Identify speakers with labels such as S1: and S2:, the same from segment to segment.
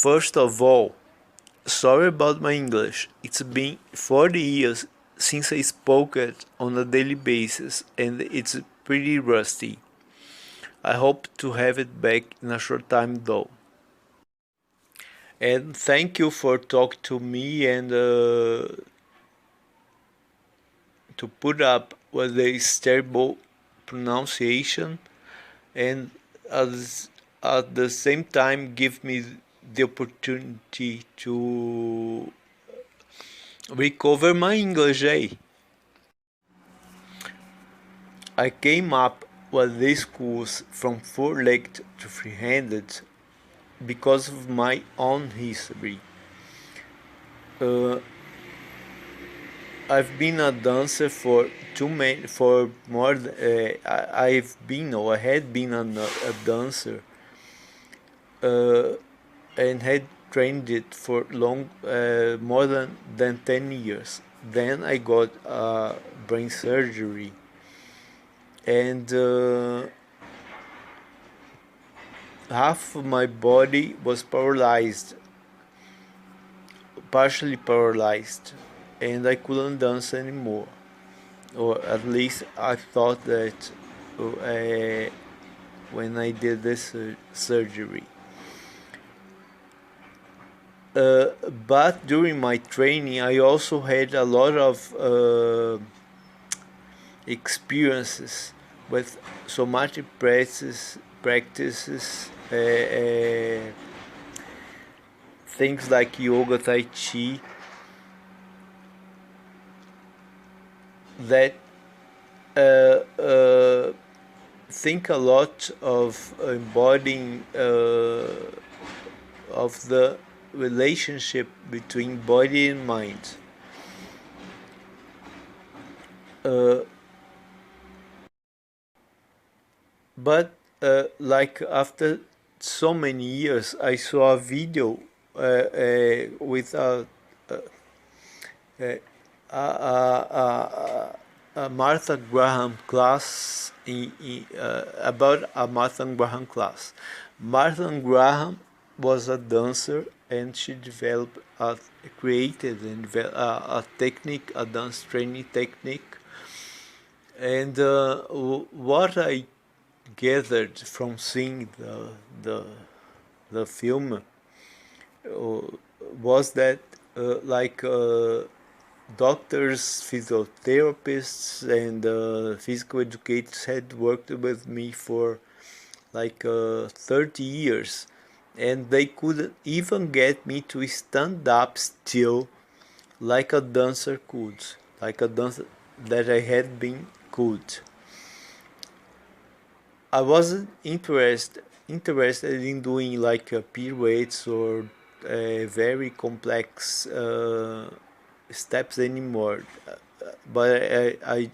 S1: First of all, sorry about my English. It's been 40 years since I spoke it on a daily basis and it's pretty rusty. I hope to have it back in a short time though. And thank you for talking to me and to put up with this terrible pronunciation and as, at the same time give me the opportunity to recover my English, eh? I came up with these schools from four-legged to three-handed because of my own history. Uh, I've been a dancer for for more. I've been or I had been a dancer uh, and had trained it for more than 10 years. Then I got brain surgery and half of my body was paralyzed, partially paralyzed, and I couldn't dance anymore. Or at least I thought that when I did this surgery. But during my training, I also had a lot of experiences with somatic practices, things like yoga, tai chi, that think a lot of embodying of the relationship between body and mind. But like after so many years, I saw a video with a Martha Graham class about a Martha Graham class. Martha Graham was a dancer and she created and developed a technique, a dance training technique. And what I gathered from seeing the film was that doctors, physiotherapists, and physical educators had worked with me for 30 years, and they couldn't even get me to stand up still like a dancer could, like a dancer that I had been could. I wasn't interested in doing pirouettes or very complex steps anymore. But I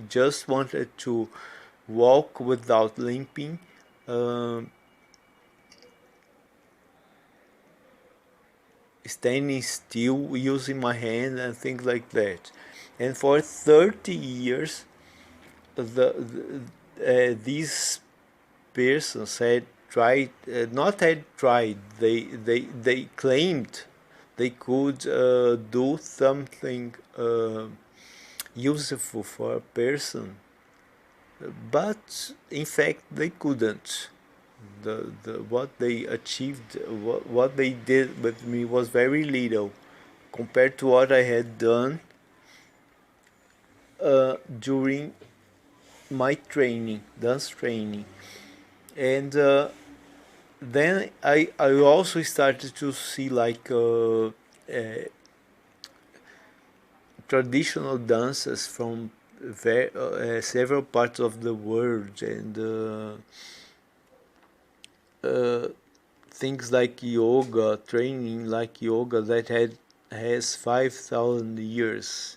S1: just wanted to walk without limping, standing still, using my hand and things like that. And for 30 years, these persons had tried, not had tried, they claimed they could do something useful for a person, but in fact they couldn't. What they achieved, what they did with me was very little compared to what I had done during my training, dance training. And then I also started to see traditional dances from several parts of the world, and things like yoga, training like yoga that has 5,000 years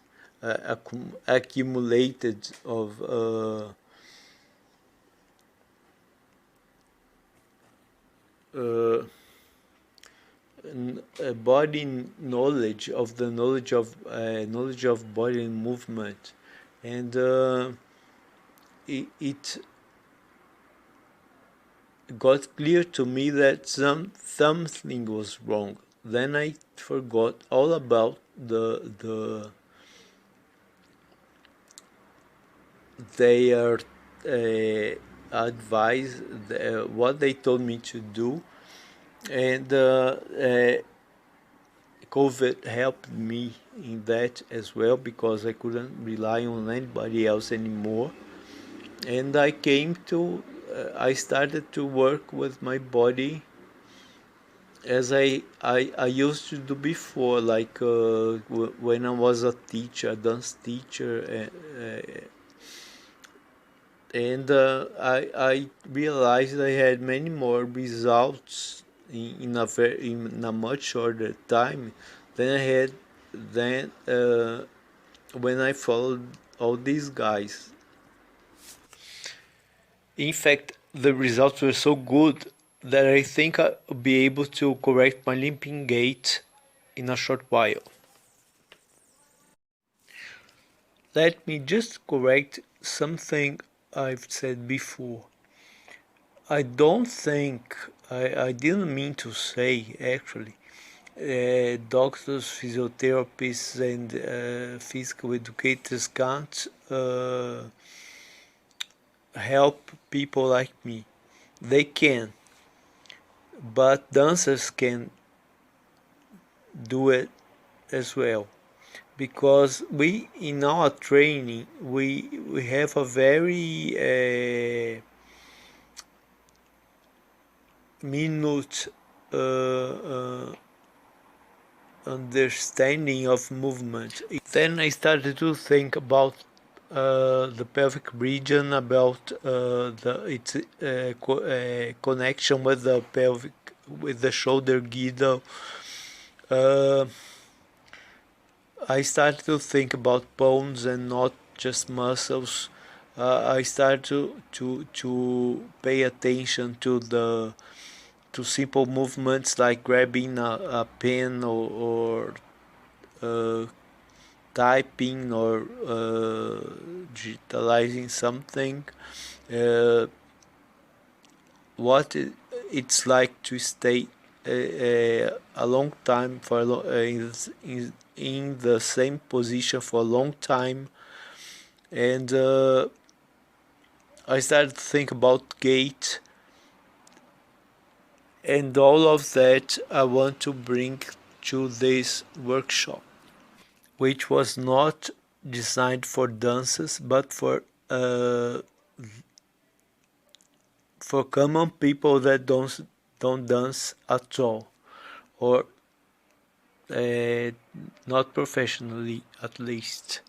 S1: accumulated of body knowledge, of the knowledge of body and movement, and it got clear to me that something was wrong. Then I forgot all about their advice, what they told me to do, and COVID helped me in that as well because I couldn't rely on anybody else anymore. And I started to work with my body as I used to do before, like when I was a teacher, a dance teacher, and I realized I had many more results in a much shorter time than I had then when I followed all these guys. In fact, the results were so good that I think I'll be able to correct my limping gait in a short while. Let me just correct something I've said before. I don't think, I didn't mean to say actually, doctors, physiotherapists, and physical educators can't help people like me. They can, but dancers can do it as well, because we in our training we have a very minute understanding of movement. Then I started to think about the pelvic region, about its connection with the pelvic, with the shoulder girdle. Uh, I started to think about bones and not just muscles. I started to pay attention to simple movements like grabbing a pen or uh, typing or digitalizing something. Uh, what it's like to stay a long time for in the same position for a long time, and I started to think about gait, and all of that I want to bring to this workshop, which was not designed for dancers but uh, for common people that don't dance at all, or not professionally at least.